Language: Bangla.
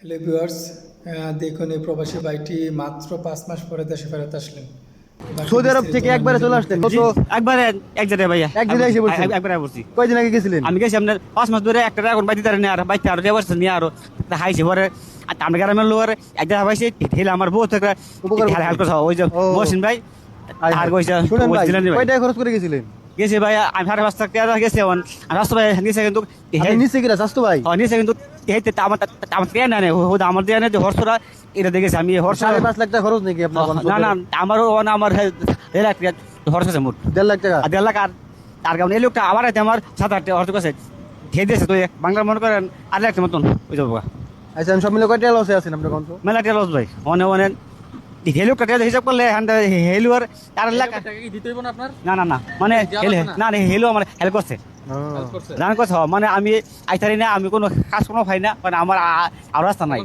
হ্যালো ভিউয়ার্স, দেখুন এই প্রবাসী ভাইটি মাত্র 5 মাস পরে দেশে ফেরত আসলেন। সৌদি আরব থেকে একবারে চলে আসলেন? কত একবারে এক জায়গায় ভাইয়া একদিনে এসে পড়ছেন? একবারে বলছি কয়দিন আগে গেছিলেন? আমি গেছি আপনার 5 মাস ধরে একটা এখন বাইতে তার নিয়ে আর বাইতে আরো যে বছর নিয়ে আরো হাইছে পরে আমরা গ্রামের লোকের এক জায়গায় পাইছে ঠেলে আমার বউ থেকে উপকার করছে। হেল্প করছে ওই যে ও। মহসিন ভাই আর কইছে শুনেন ভাই, দিলেন কয় টাকা খরচ করে গেছিলেন? গেছে ভাই আমি 5.5 টাকা গেছে এখন আমি রাস্তা ভাই নিচে কিন্তু আপনি নিচে গিয়ে স্বাস্থ্য ভাই নিচে কিন্তু হেতে আমার আমার ট্রেন না ওদের আমার দিয়ে যে হর্ষরা এটা দেখেছি আমি হর্ষ 5.5 লাখ টাকা খরচ নাকি আপনার? না না আমারও আমার হর্ষ আছে মোট 1.5 লাখ টাকা? 1.5 লাখ আর কারণ এই লোকটা আবার আমার 7-8 অর্থ কাছে খেয়ে দিয়েছে তো বাংলার মনে করেন 8 লাখ মতন ওই যাবো আচ্ছা, আমি সব মিলে কয় টাকা লসে আছেন আপনার কত? মেলা টেলস ভাই অনেক এই লোকটা হিসাব করলে হেলু আর 4 লাখ না না না মানে না হেলু আমার হেল্প করছে জান কথা মানে আমি আইতারি না আমি কোনো কাজ কোনো পাই না মানে আমার আর রাস্তা নাই।